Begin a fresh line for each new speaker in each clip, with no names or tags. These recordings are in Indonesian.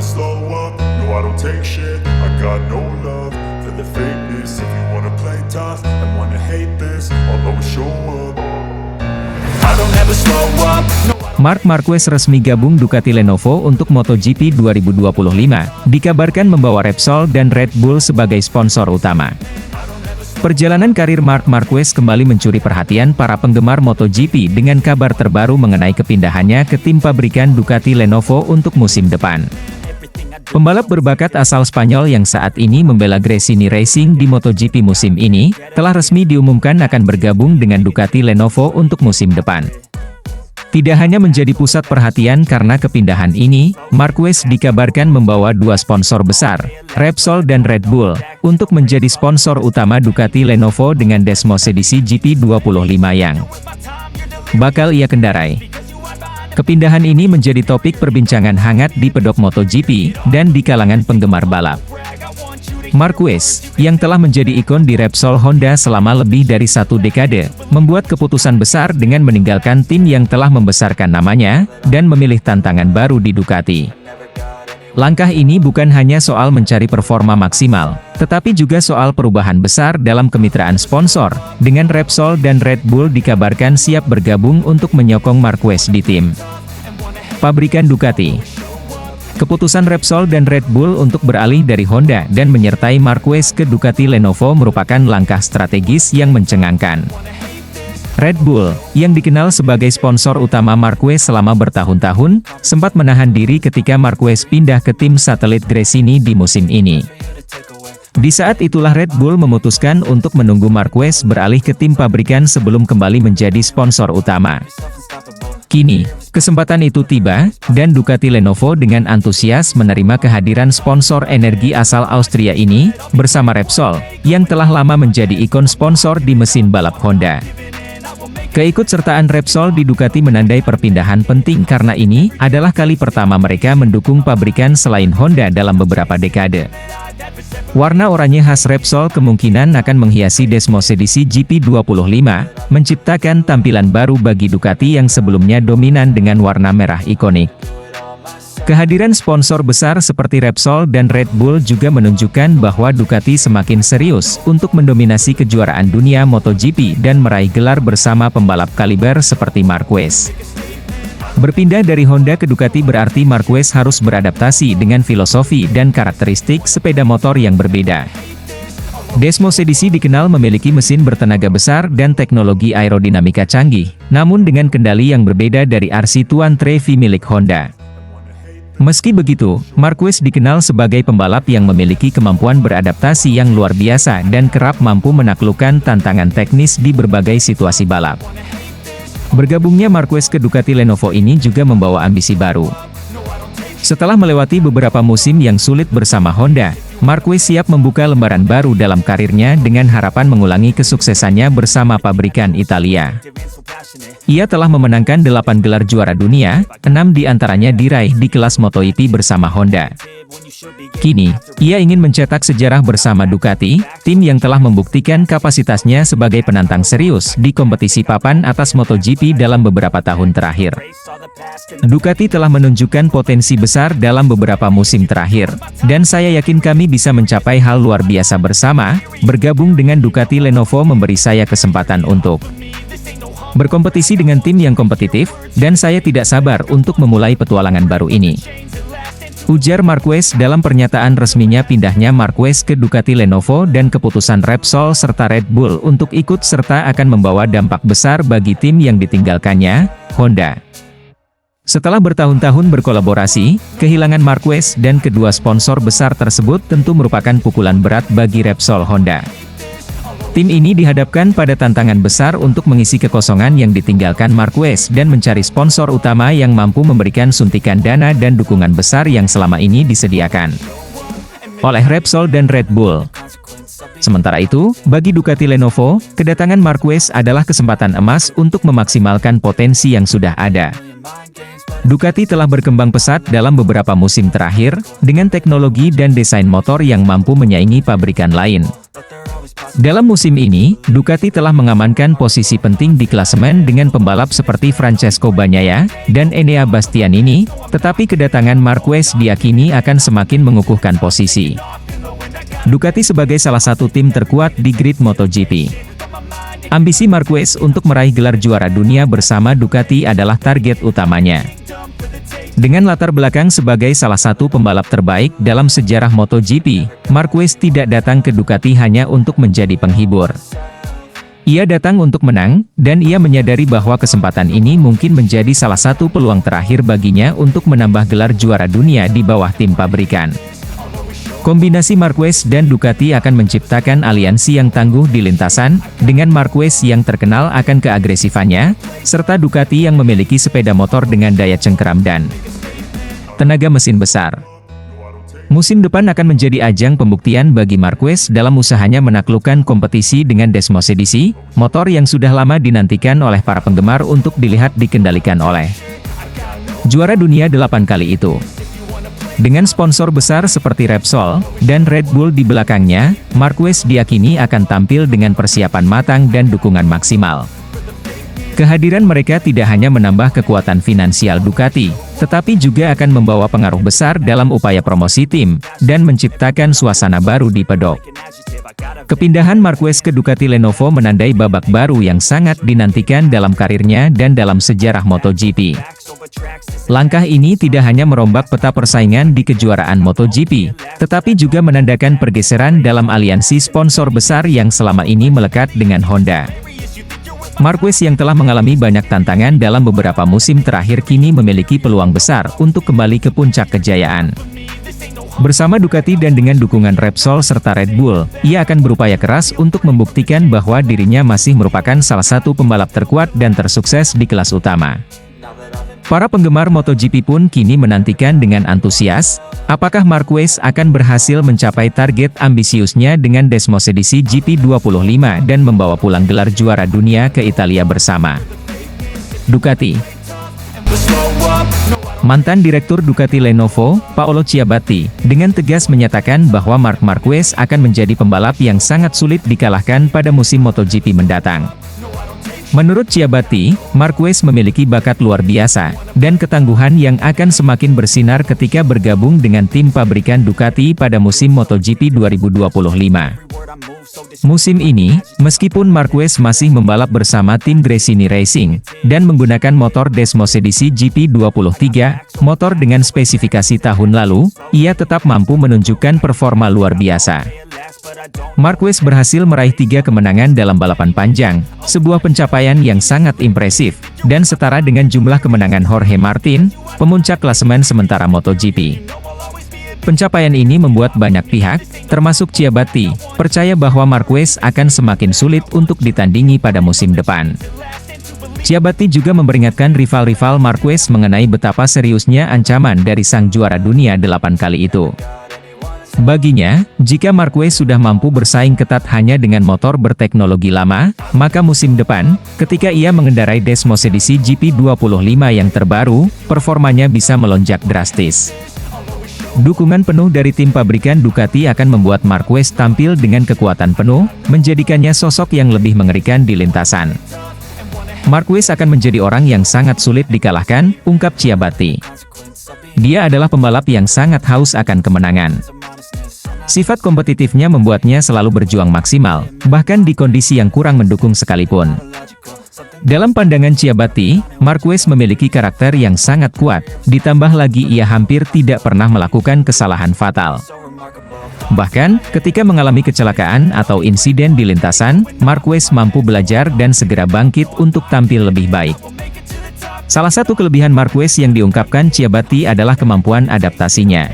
slow up, no I don't take shit. I got no love for the fakeness. If you wanna play tough and wanna hate this, I'll always show up. I don't ever slow up, no.
Marc Marquez resmi gabung Ducati Lenovo untuk MotoGP 2025, dikabarkan membawa Repsol dan Red Bull sebagai sponsor utama. Perjalanan karir Marc Marquez kembali mencuri perhatian para penggemar MotoGP dengan kabar terbaru mengenai kepindahannya ke tim pabrikan Ducati Lenovo untuk musim depan. Pembalap berbakat asal Spanyol yang saat ini membela Gresini Racing di MotoGP musim ini, telah resmi diumumkan akan bergabung dengan Ducati Lenovo untuk musim depan. Tidak hanya menjadi pusat perhatian karena kepindahan ini, Marquez dikabarkan membawa dua sponsor besar, Repsol dan Red Bull, untuk menjadi sponsor utama Ducati Lenovo dengan Desmos edisi GP25 yang bakal ia kendarai. Kepindahan ini menjadi topik perbincangan hangat di pedok MotoGP, dan di kalangan penggemar balap. Marquez, yang telah menjadi ikon di Repsol Honda selama lebih dari 1 dekade, membuat keputusan besar dengan meninggalkan tim yang telah membesarkan namanya, dan memilih tantangan baru di Ducati. Langkah ini bukan hanya soal mencari performa maksimal, tetapi juga soal perubahan besar dalam kemitraan sponsor, dengan Repsol dan Red Bull dikabarkan siap bergabung untuk menyokong Marquez di tim pabrikan Ducati. Keputusan Repsol dan Red Bull untuk beralih dari Honda dan menyertai Marquez ke Ducati Lenovo merupakan langkah strategis yang mencengangkan. Red Bull, yang dikenal sebagai sponsor utama Marquez selama bertahun-tahun, sempat menahan diri ketika Marquez pindah ke tim satelit Gresini di musim ini. Di saat itulah Red Bull memutuskan untuk menunggu Marquez beralih ke tim pabrikan sebelum kembali menjadi sponsor utama. Kini, kesempatan itu tiba, dan Ducati Lenovo dengan antusias menerima kehadiran sponsor energi asal Austria ini, bersama Repsol, yang telah lama menjadi ikon sponsor di mesin balap Honda. Keikutsertaan Repsol di Ducati menandai perpindahan penting karena ini adalah kali pertama mereka mendukung pabrikan selain Honda dalam beberapa dekade. Warna oranye khas Repsol kemungkinan akan menghiasi Desmos edisi GP25, menciptakan tampilan baru bagi Ducati yang sebelumnya dominan dengan warna merah ikonik. Kehadiran sponsor besar seperti Repsol dan Red Bull juga menunjukkan bahwa Ducati semakin serius untuk mendominasi kejuaraan dunia MotoGP dan meraih gelar bersama pembalap kaliber seperti Marquez. Berpindah dari Honda ke Ducati berarti Marquez harus beradaptasi dengan filosofi dan karakteristik sepeda motor yang berbeda. Desmos edisi dikenal memiliki mesin bertenaga besar dan teknologi aerodinamika canggih, namun dengan kendali yang berbeda dari RC Tuan Trevi milik Honda. Meski begitu, Marquez dikenal sebagai pembalap yang memiliki kemampuan beradaptasi yang luar biasa dan kerap mampu menaklukkan tantangan teknis di berbagai situasi balap. Bergabungnya Marquez ke Ducati Lenovo ini juga membawa ambisi baru. Setelah melewati beberapa musim yang sulit bersama Honda, Marquez siap membuka lembaran baru dalam karirnya dengan harapan mengulangi kesuksesannya bersama pabrikan Italia. Ia telah memenangkan 8 gelar juara dunia, 6 diantaranya diraih di kelas MotoGP bersama Honda. Kini, ia ingin mencetak sejarah bersama Ducati, tim yang telah membuktikan kapasitasnya sebagai penantang serius di kompetisi papan atas MotoGP dalam beberapa tahun terakhir. Ducati telah menunjukkan potensi besar dalam beberapa musim terakhir, dan saya yakin kami bisa mencapai hal luar biasa bersama. Bergabung dengan Ducati Lenovo memberi saya kesempatan untuk berkompetisi dengan tim yang kompetitif, dan saya tidak sabar untuk memulai petualangan baru ini. Ujar Marquez dalam pernyataan resminya pindahnya Marquez ke Ducati Lenovo dan keputusan Repsol serta Red Bull untuk ikut serta akan membawa dampak besar bagi tim yang ditinggalkannya, Honda. Setelah bertahun-tahun berkolaborasi, kehilangan Marquez dan kedua sponsor besar tersebut tentu merupakan pukulan berat bagi Repsol Honda. Tim ini dihadapkan pada tantangan besar untuk mengisi kekosongan yang ditinggalkan Marquez dan mencari sponsor utama yang mampu memberikan suntikan dana dan dukungan besar yang selama ini disediakan oleh Repsol dan Red Bull. Sementara itu, bagi Ducati Lenovo, kedatangan Marquez adalah kesempatan emas untuk memaksimalkan potensi yang sudah ada. Ducati telah berkembang pesat dalam beberapa musim terakhir, dengan teknologi dan desain motor yang mampu menyaingi pabrikan lain. Dalam musim ini, Ducati telah mengamankan posisi penting di klasemen dengan pembalap seperti Francesco Bagnaia dan Enea Bastianini, tetapi kedatangan Marquez diyakini akan semakin mengukuhkan posisi Ducati sebagai salah satu tim terkuat di grid MotoGP. Ambisi Marquez untuk meraih gelar juara dunia bersama Ducati adalah target utamanya. Dengan latar belakang sebagai salah satu pembalap terbaik dalam sejarah MotoGP, Marquez tidak datang ke Ducati hanya untuk menjadi penghibur. Ia datang untuk menang, dan ia menyadari bahwa kesempatan ini mungkin menjadi salah satu peluang terakhir baginya untuk menambah gelar juara dunia di bawah tim pabrikan. Kombinasi Marquez dan Ducati akan menciptakan aliansi yang tangguh di lintasan, dengan Marquez yang terkenal akan keagresifannya, serta Ducati yang memiliki sepeda motor dengan daya cengkeram dan tenaga mesin besar. Musim depan akan menjadi ajang pembuktian bagi Marquez dalam usahanya menaklukkan kompetisi dengan Desmosedici, motor yang sudah lama dinantikan oleh para penggemar untuk dilihat dikendalikan oleh juara dunia 8 kali itu. Dengan sponsor besar seperti Repsol dan Red Bull di belakangnya, Marquez diyakini akan tampil dengan persiapan matang dan dukungan maksimal. Kehadiran mereka tidak hanya menambah kekuatan finansial Ducati, tetapi juga akan membawa pengaruh besar dalam upaya promosi tim, dan menciptakan suasana baru di pedok. Kepindahan Marquez ke Ducati Lenovo menandai babak baru yang sangat dinantikan dalam karirnya dan dalam sejarah MotoGP. Langkah ini tidak hanya merombak peta persaingan di kejuaraan MotoGP, tetapi juga menandakan pergeseran dalam aliansi sponsor besar yang selama ini melekat dengan Honda. Marquez yang telah mengalami banyak tantangan dalam beberapa musim terakhir kini memiliki peluang besar untuk kembali ke puncak kejayaan. Bersama Ducati dan dengan dukungan Repsol serta Red Bull, ia akan berupaya keras untuk membuktikan bahwa dirinya masih merupakan salah satu pembalap terkuat dan tersukses di kelas utama. Para penggemar MotoGP pun kini menantikan dengan antusias, apakah Marquez akan berhasil mencapai target ambisiusnya dengan Desmosedici GP25 dan membawa pulang gelar juara dunia ke Italia bersama Ducati. Mantan Direktur Ducati Lenovo, Paolo Ciabatti, dengan tegas menyatakan bahwa Marc Marquez akan menjadi pembalap yang sangat sulit dikalahkan pada musim MotoGP mendatang. Menurut Ciabatti, Marquez memiliki bakat luar biasa, dan ketangguhan yang akan semakin bersinar ketika bergabung dengan tim pabrikan Ducati pada musim MotoGP 2025. Musim ini, meskipun Marquez masih membalap bersama tim Gresini Racing, dan menggunakan motor Desmosedici GP23, motor dengan spesifikasi tahun lalu, ia tetap mampu menunjukkan performa luar biasa. Marquez berhasil meraih 3 kemenangan dalam balapan panjang, sebuah pencapaian yang sangat impresif, dan setara dengan jumlah kemenangan Jorge Martin, pemuncak klasemen sementara MotoGP. Pencapaian ini membuat banyak pihak, termasuk Ciabatti, percaya bahwa Marquez akan semakin sulit untuk ditandingi pada musim depan. Ciabatti juga memperingatkan rival-rival Marquez mengenai betapa seriusnya ancaman dari sang juara dunia 8 kali itu. Baginya, jika Marquez sudah mampu bersaing ketat hanya dengan motor berteknologi lama, maka musim depan, ketika ia mengendarai Desmosedici GP25 yang terbaru, performanya bisa melonjak drastis. Dukungan penuh dari tim pabrikan Ducati akan membuat Marquez tampil dengan kekuatan penuh, menjadikannya sosok yang lebih mengerikan di lintasan. Marquez akan menjadi orang yang sangat sulit dikalahkan, ungkap Ciabatti. Dia adalah pembalap yang sangat haus akan kemenangan. Sifat kompetitifnya membuatnya selalu berjuang maksimal, bahkan di kondisi yang kurang mendukung sekalipun. Dalam pandangan Ciabatti, Marquez memiliki karakter yang sangat kuat, ditambah lagi ia hampir tidak pernah melakukan kesalahan fatal. Bahkan, ketika mengalami kecelakaan atau insiden di lintasan, Marquez mampu belajar dan segera bangkit untuk tampil lebih baik. Salah satu kelebihan Marquez yang diungkapkan Ciabatti adalah kemampuan adaptasinya.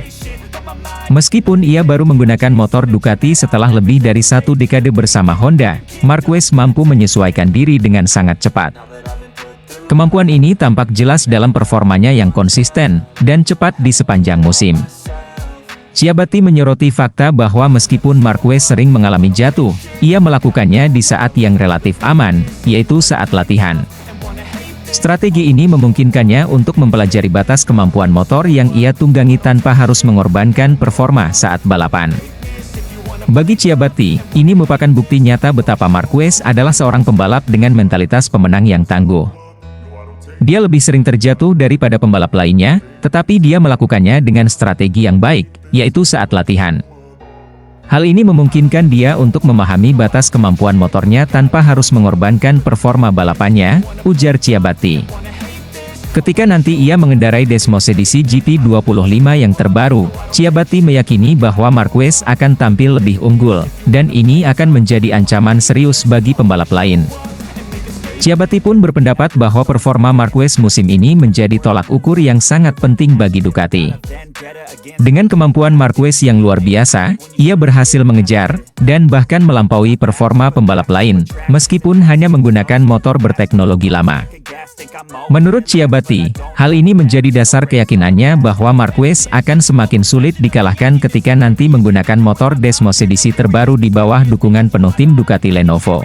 Meskipun ia baru menggunakan motor Ducati setelah lebih dari 1 dekade bersama Honda, Marquez mampu menyesuaikan diri dengan sangat cepat. Kemampuan ini tampak jelas dalam performanya yang konsisten dan cepat di sepanjang musim. Ciabatti menyoroti fakta bahwa meskipun Marquez sering mengalami jatuh, ia melakukannya di saat yang relatif aman, yaitu saat latihan. Strategi ini memungkinkannya untuk mempelajari batas kemampuan motor yang ia tunggangi tanpa harus mengorbankan performa saat balapan. Bagi Ciabatti, ini merupakan bukti nyata betapa Marquez adalah seorang pembalap dengan mentalitas pemenang yang tangguh. Dia lebih sering terjatuh daripada pembalap lainnya, tetapi dia melakukannya dengan strategi yang baik, yaitu saat latihan. Hal ini memungkinkan dia untuk memahami batas kemampuan motornya tanpa harus mengorbankan performa balapannya, ujar Ciabatti. Ketika nanti ia mengendarai Desmosedici GP25 yang terbaru, Ciabatti meyakini bahwa Marquez akan tampil lebih unggul, dan ini akan menjadi ancaman serius bagi pembalap lain. Ciabatti pun berpendapat bahwa performa Marquez musim ini menjadi tolak ukur yang sangat penting bagi Ducati. Dengan kemampuan Marquez yang luar biasa, ia berhasil mengejar, dan bahkan melampaui performa pembalap lain, meskipun hanya menggunakan motor berteknologi lama. Menurut Ciabatti, hal ini menjadi dasar keyakinannya bahwa Marquez akan semakin sulit dikalahkan ketika nanti menggunakan motor Desmosedici terbaru di bawah dukungan penuh tim Ducati Lenovo.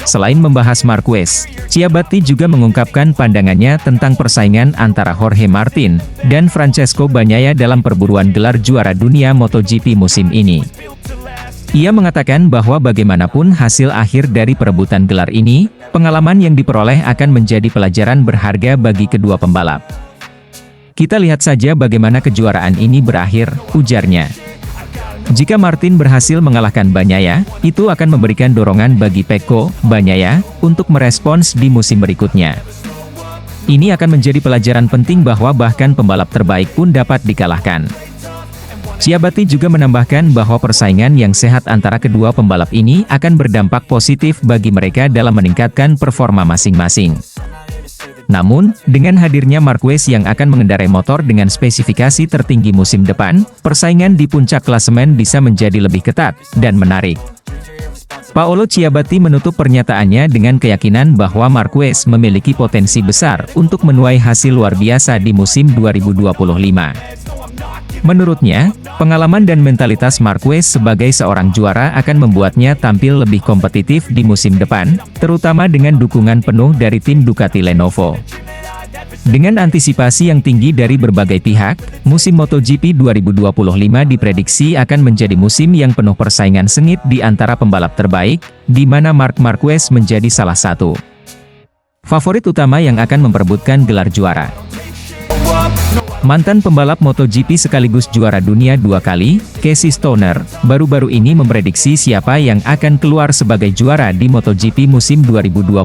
Selain membahas Marquez, Ciabatti juga mengungkapkan pandangannya tentang persaingan antara Jorge Martin dan Francesco Bagnaia dalam perburuan gelar juara dunia MotoGP musim ini. Ia mengatakan bahwa bagaimanapun hasil akhir dari perebutan gelar ini, pengalaman yang diperoleh akan menjadi pelajaran berharga bagi kedua pembalap. Kita lihat saja bagaimana kejuaraan ini berakhir, ujarnya. Jika Martin berhasil mengalahkan Bagnaia, itu akan memberikan dorongan bagi Pecco Bagnaia untuk merespons di musim berikutnya. Ini akan menjadi pelajaran penting bahwa bahkan pembalap terbaik pun dapat dikalahkan. Ciabatti juga menambahkan bahwa persaingan yang sehat antara kedua pembalap ini akan berdampak positif bagi mereka dalam meningkatkan performa masing-masing. Namun, dengan hadirnya Marquez yang akan mengendarai motor dengan spesifikasi tertinggi musim depan, persaingan di puncak klasemen bisa menjadi lebih ketat dan menarik. Paolo Ciabatti menutup pernyataannya dengan keyakinan bahwa Marquez memiliki potensi besar untuk menuai hasil luar biasa di musim 2025. Menurutnya, pengalaman dan mentalitas Marquez sebagai seorang juara akan membuatnya tampil lebih kompetitif di musim depan, terutama dengan dukungan penuh dari tim Ducati Lenovo. Dengan antisipasi yang tinggi dari berbagai pihak, musim MotoGP 2025 diprediksi akan menjadi musim yang penuh persaingan sengit di antara pembalap terbaik, di mana Marc Marquez menjadi salah satu favorit utama yang akan memperebutkan gelar juara. Mantan pembalap MotoGP sekaligus juara dunia 2 kali, Casey Stoner, baru-baru ini memprediksi siapa yang akan keluar sebagai juara di MotoGP musim 2025.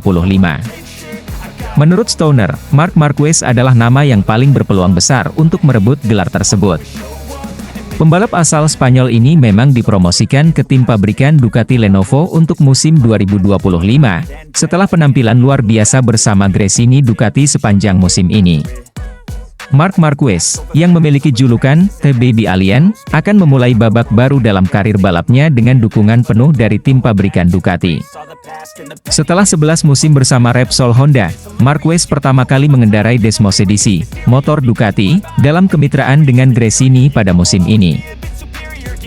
Menurut Stoner, Marc Marquez adalah nama yang paling berpeluang besar untuk merebut gelar tersebut. Pembalap asal Spanyol ini memang dipromosikan ke tim pabrikan Ducati Lenovo untuk musim 2025, setelah penampilan luar biasa bersama Gresini Ducati sepanjang musim ini. Marc Marquez, yang memiliki julukan The Baby Alien, akan memulai babak baru dalam karir balapnya dengan dukungan penuh dari tim pabrikan Ducati. Setelah 11 musim bersama Repsol Honda, Marquez pertama kali mengendarai Desmosedici, motor Ducati, dalam kemitraan dengan Gresini pada musim ini.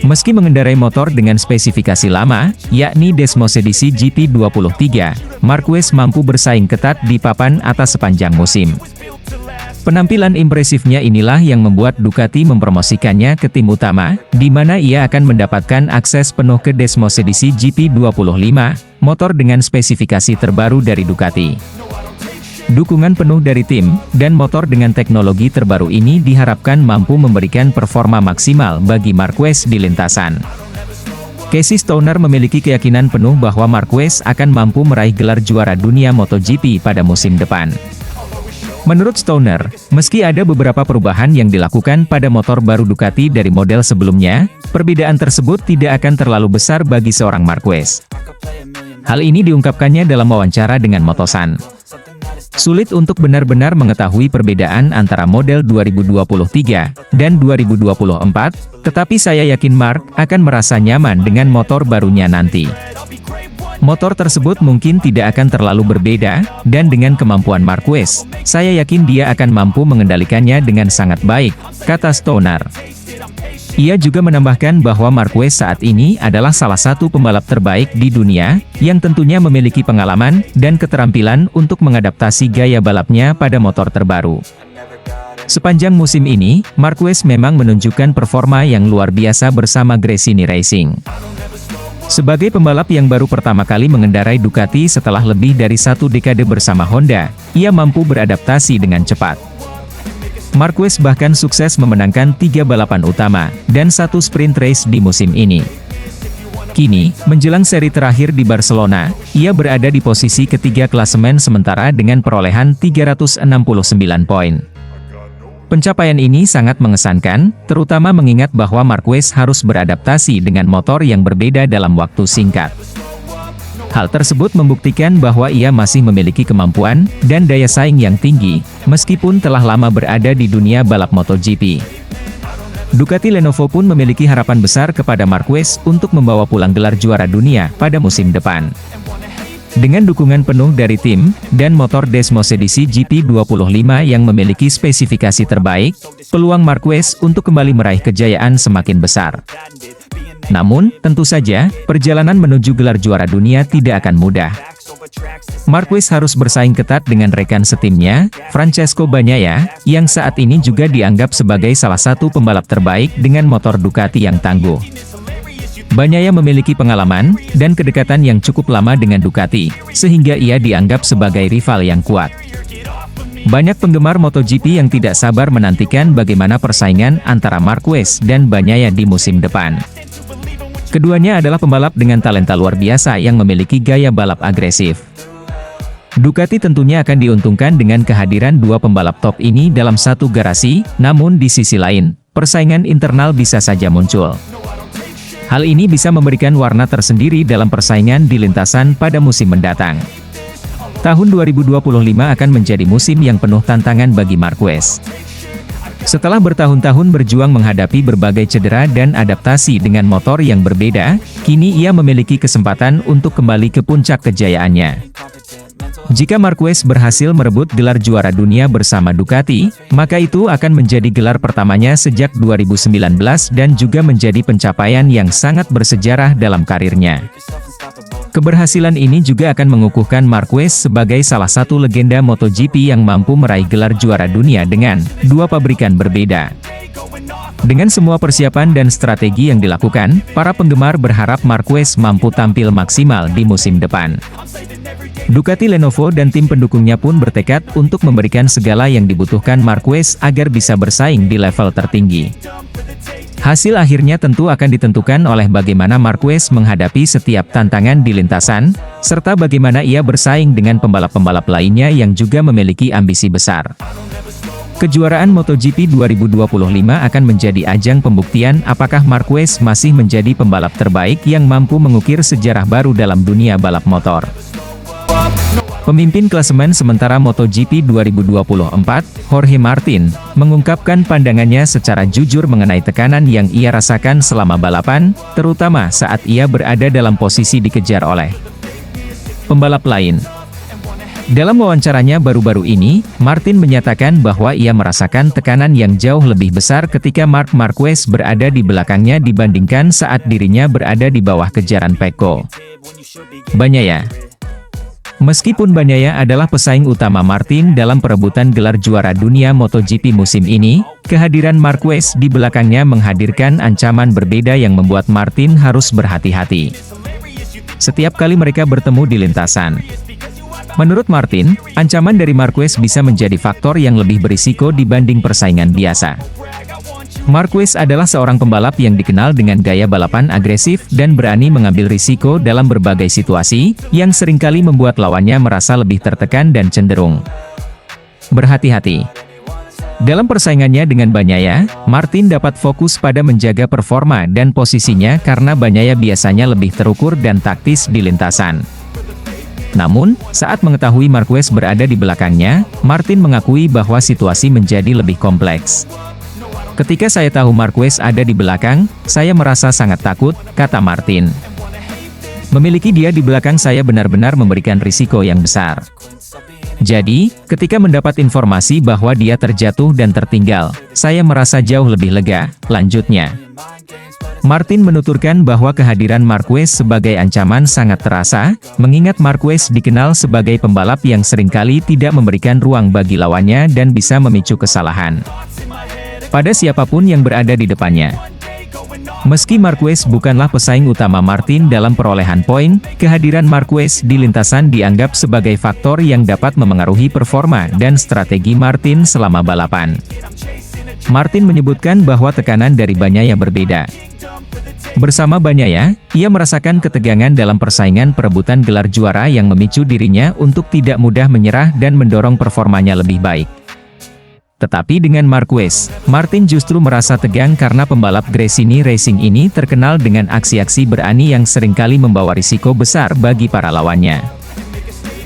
Meski mengendarai motor dengan spesifikasi lama, yakni Desmosedici GP23, Marquez mampu bersaing ketat di papan atas sepanjang musim. Penampilan impresifnya inilah yang membuat Ducati mempromosikannya ke tim utama, di mana ia akan mendapatkan akses penuh ke Desmosedici GP25, motor dengan spesifikasi terbaru dari Ducati. Dukungan penuh dari tim, dan motor dengan teknologi terbaru ini diharapkan mampu memberikan performa maksimal bagi Marquez di lintasan. Casey Stoner memiliki keyakinan penuh bahwa Marquez akan mampu meraih gelar juara dunia MotoGP pada musim depan. Menurut Stoner, meski ada beberapa perubahan yang dilakukan pada motor baru Ducati dari model sebelumnya, perbedaan tersebut tidak akan terlalu besar bagi seorang Marquez. Hal ini diungkapkannya dalam wawancara dengan Motosan. Sulit untuk benar-benar mengetahui perbedaan antara model 2023 dan 2024, tetapi saya yakin Marc akan merasa nyaman dengan motor barunya nanti. Motor tersebut mungkin tidak akan terlalu berbeda, dan dengan kemampuan Marquez, saya yakin dia akan mampu mengendalikannya dengan sangat baik, kata Stoner. Ia juga menambahkan bahwa Marquez saat ini adalah salah satu pembalap terbaik di dunia, yang tentunya memiliki pengalaman dan keterampilan untuk mengadaptasi gaya balapnya pada motor terbaru. Sepanjang musim ini, Marquez memang menunjukkan performa yang luar biasa bersama Gresini Racing. Sebagai pembalap yang baru pertama kali mengendarai Ducati setelah lebih dari 1 dekade bersama Honda, ia mampu beradaptasi dengan cepat. Marquez bahkan sukses memenangkan 3 balapan utama, dan 1 sprint race di musim ini. Kini, menjelang seri terakhir di Barcelona, ia berada di posisi ketiga klasemen sementara dengan perolehan 369 poin. Pencapaian ini sangat mengesankan, terutama mengingat bahwa Marquez harus beradaptasi dengan motor yang berbeda dalam waktu singkat. Hal tersebut membuktikan bahwa ia masih memiliki kemampuan dan daya saing yang tinggi, meskipun telah lama berada di dunia balap MotoGP. Ducati Lenovo pun memiliki harapan besar kepada Marquez untuk membawa pulang gelar juara dunia pada musim depan. Dengan dukungan penuh dari tim dan motor Desmos edisi GP25 yang memiliki spesifikasi terbaik, peluang Marquez untuk kembali meraih kejayaan semakin besar. Namun, tentu saja, perjalanan menuju gelar juara dunia tidak akan mudah. Marquez harus bersaing ketat dengan rekan setimnya, Francesco Bagnaia, yang saat ini juga dianggap sebagai salah satu pembalap terbaik dengan motor Ducati yang tangguh. Bagnaia memiliki pengalaman dan kedekatan yang cukup lama dengan Ducati, sehingga ia dianggap sebagai rival yang kuat. Banyak penggemar MotoGP yang tidak sabar menantikan bagaimana persaingan antara Marquez dan Bagnaia di musim depan. Keduanya adalah pembalap dengan talenta luar biasa yang memiliki gaya balap agresif. Ducati tentunya akan diuntungkan dengan kehadiran 2 pembalap top ini dalam satu garasi, namun di sisi lain, persaingan internal bisa saja muncul. Hal ini bisa memberikan warna tersendiri dalam persaingan di lintasan pada musim mendatang. Tahun 2025 akan menjadi musim yang penuh tantangan bagi Marquez. Setelah bertahun-tahun berjuang menghadapi berbagai cedera dan adaptasi dengan motor yang berbeda, kini ia memiliki kesempatan untuk kembali ke puncak kejayaannya. Jika Marquez berhasil merebut gelar juara dunia bersama Ducati, maka itu akan menjadi gelar pertamanya sejak 2019 dan juga menjadi pencapaian yang sangat bersejarah dalam karirnya. Keberhasilan ini juga akan mengukuhkan Marquez sebagai salah satu legenda MotoGP yang mampu meraih gelar juara dunia dengan 2 pabrikan berbeda. Dengan semua persiapan dan strategi yang dilakukan, para penggemar berharap Marquez mampu tampil maksimal di musim depan. Ducati Lenovo dan tim pendukungnya pun bertekad untuk memberikan segala yang dibutuhkan Marquez agar bisa bersaing di level tertinggi. Hasil akhirnya tentu akan ditentukan oleh bagaimana Marquez menghadapi setiap tantangan di lintasan, serta bagaimana ia bersaing dengan pembalap-pembalap lainnya yang juga memiliki ambisi besar. Kejuaraan MotoGP 2025 akan menjadi ajang pembuktian apakah Marquez masih menjadi pembalap terbaik yang mampu mengukir sejarah baru dalam dunia balap motor. Pemimpin klasemen sementara MotoGP 2024, Jorge Martin, mengungkapkan pandangannya secara jujur mengenai tekanan yang ia rasakan selama balapan, terutama saat ia berada dalam posisi dikejar oleh pembalap lain. Dalam wawancaranya baru-baru ini, Martin menyatakan bahwa ia merasakan tekanan yang jauh lebih besar ketika Marc Marquez berada di belakangnya dibandingkan saat dirinya berada di bawah kejaran Pecco Bagnaia. Meskipun Bagnaia adalah pesaing utama Martin dalam perebutan gelar juara dunia MotoGP musim ini, kehadiran Marquez di belakangnya menghadirkan ancaman berbeda yang membuat Martin harus berhati-hati setiap kali mereka bertemu di lintasan. Menurut Martin, ancaman dari Marquez bisa menjadi faktor yang lebih berisiko dibanding persaingan biasa. Marquez adalah seorang pembalap yang dikenal dengan gaya balapan agresif dan berani mengambil risiko dalam berbagai situasi, yang seringkali membuat lawannya merasa lebih tertekan dan cenderung berhati-hati. Dalam persaingannya dengan Bagnaia, Martin dapat fokus pada menjaga performa dan posisinya karena Bagnaia biasanya lebih terukur dan taktis di lintasan. Namun, saat mengetahui Marquez berada di belakangnya, Martin mengakui bahwa situasi menjadi lebih kompleks. Ketika saya tahu Marquez ada di belakang, saya merasa sangat takut, kata Martin. Memiliki dia di belakang saya benar-benar memberikan risiko yang besar. Jadi, ketika mendapat informasi bahwa dia terjatuh dan tertinggal, saya merasa jauh lebih lega, lanjutnya. Martin menuturkan bahwa kehadiran Marquez sebagai ancaman sangat terasa, mengingat Marquez dikenal sebagai pembalap yang seringkali tidak memberikan ruang bagi lawannya dan bisa memicu kesalahan pada siapapun yang berada di depannya. Meski Marquez bukanlah pesaing utama Martin dalam perolehan poin, kehadiran Marquez di lintasan dianggap sebagai faktor yang dapat memengaruhi performa dan strategi Martin selama balapan. Martin menyebutkan bahwa tekanan dari Bagnaia berbeda. Bersama Bagnaia, ia merasakan ketegangan dalam persaingan perebutan gelar juara yang memicu dirinya untuk tidak mudah menyerah dan mendorong performanya lebih baik. Tetapi dengan Marquez, Martin justru merasa tegang karena pembalap Gresini Racing ini terkenal dengan aksi-aksi berani yang seringkali membawa risiko besar bagi para lawannya.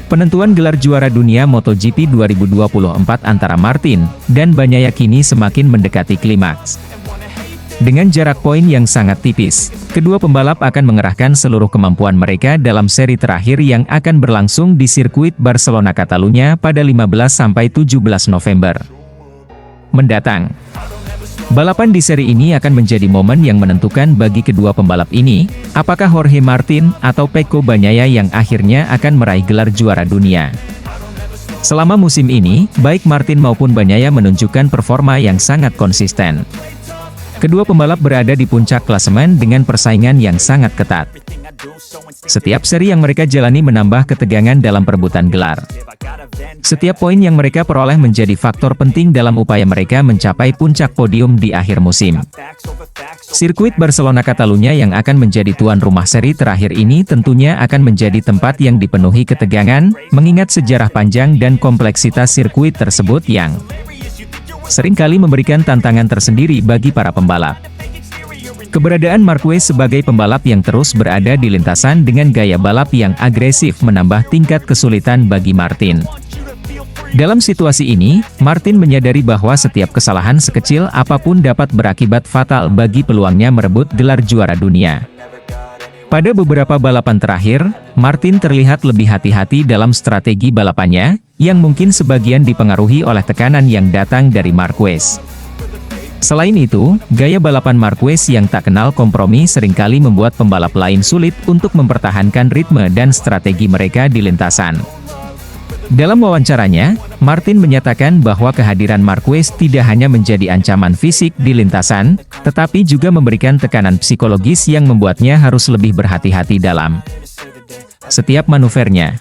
Penentuan gelar juara dunia MotoGP 2024 antara Martin dan Bagnaia kini semakin mendekati klimaks. Dengan jarak poin yang sangat tipis, kedua pembalap akan mengerahkan seluruh kemampuan mereka dalam seri terakhir yang akan berlangsung di sirkuit Barcelona Catalunya pada 15–17 November mendatang. Balapan di seri ini akan menjadi momen yang menentukan bagi kedua pembalap ini, apakah Jorge Martin atau Pecco Bagnaia yang akhirnya akan meraih gelar juara dunia. Selama musim ini, baik Martin maupun Bagnaia menunjukkan performa yang sangat konsisten. Kedua pembalap berada di puncak klasemen dengan persaingan yang sangat ketat. Setiap seri yang mereka jalani menambah ketegangan dalam perebutan gelar. Setiap poin yang mereka peroleh menjadi faktor penting dalam upaya mereka mencapai puncak podium di akhir musim. Sirkuit Barcelona Catalunya yang akan menjadi tuan rumah seri terakhir ini tentunya akan menjadi tempat yang dipenuhi ketegangan, mengingat sejarah panjang dan kompleksitas sirkuit tersebut yang seringkali memberikan tantangan tersendiri bagi para pembalap. Keberadaan Marquez sebagai pembalap yang terus berada di lintasan dengan gaya balap yang agresif menambah tingkat kesulitan bagi Martin. Dalam situasi ini, Martin menyadari bahwa setiap kesalahan sekecil apapun dapat berakibat fatal bagi peluangnya merebut gelar juara dunia. Pada beberapa balapan terakhir, Martin terlihat lebih hati-hati dalam strategi balapannya, yang mungkin sebagian dipengaruhi oleh tekanan yang datang dari Marquez. Selain itu, gaya balapan Marquez yang tak kenal kompromi seringkali membuat pembalap lain sulit untuk mempertahankan ritme dan strategi mereka di lintasan. Dalam wawancaranya, Martin menyatakan bahwa kehadiran Marquez tidak hanya menjadi ancaman fisik di lintasan, tetapi juga memberikan tekanan psikologis yang membuatnya harus lebih berhati-hati dalam setiap manuvernya.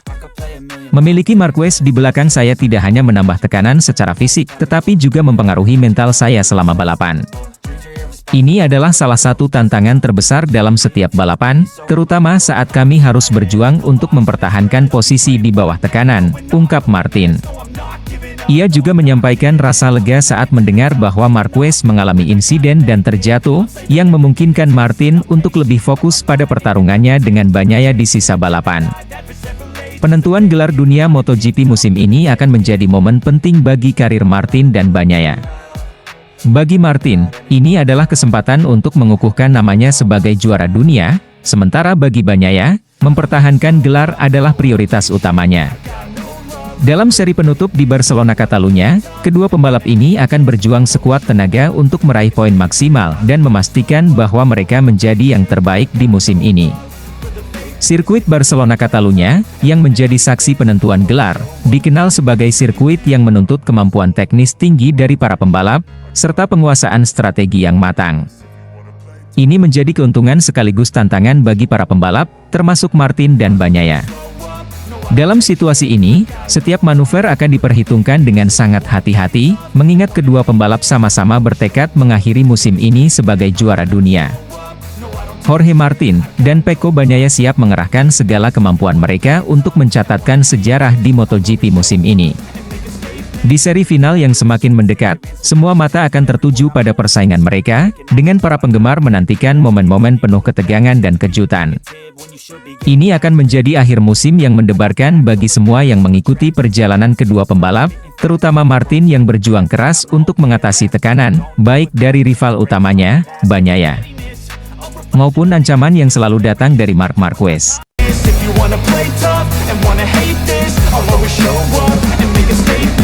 Memiliki Marquez di belakang saya tidak hanya menambah tekanan secara fisik, tetapi juga mempengaruhi mental saya selama balapan. Ini adalah salah satu tantangan terbesar dalam setiap balapan, terutama saat kami harus berjuang untuk mempertahankan posisi di bawah tekanan, ungkap Martin. Ia juga menyampaikan rasa lega saat mendengar bahwa Marquez mengalami insiden dan terjatuh, yang memungkinkan Martin untuk lebih fokus pada pertarungannya dengan Bagnaia di sisa balapan. Penentuan gelar dunia MotoGP musim ini akan menjadi momen penting bagi karir Martin dan Bagnaia. Bagi Martin, ini adalah kesempatan untuk mengukuhkan namanya sebagai juara dunia, sementara bagi Bagnaia, mempertahankan gelar adalah prioritas utamanya. Dalam seri penutup di Barcelona Catalunya, kedua pembalap ini akan berjuang sekuat tenaga untuk meraih poin maksimal dan memastikan bahwa mereka menjadi yang terbaik di musim ini. Sirkuit Barcelona Catalunya, yang menjadi saksi penentuan gelar, dikenal sebagai sirkuit yang menuntut kemampuan teknis tinggi dari para pembalap, serta penguasaan strategi yang matang. Ini menjadi keuntungan sekaligus tantangan bagi para pembalap, termasuk Martin dan Bagnaia. Dalam situasi ini, setiap manuver akan diperhitungkan dengan sangat hati-hati, mengingat kedua pembalap sama-sama bertekad mengakhiri musim ini sebagai juara dunia. Jorge Martin dan Pecco Bagnaia siap mengerahkan segala kemampuan mereka untuk mencatatkan sejarah di MotoGP musim ini. Di seri final yang semakin mendekat, semua mata akan tertuju pada persaingan mereka, dengan para penggemar menantikan momen-momen penuh ketegangan dan kejutan. Ini akan menjadi akhir musim yang mendebarkan bagi semua yang mengikuti perjalanan kedua pembalap, terutama Martin yang berjuang keras untuk mengatasi tekanan, baik dari rival utamanya, Bagnaia, maupun ancaman yang selalu datang dari Marc Marquez.
If you wanna play tough and wanna hate this, I'll always show up and make a statement.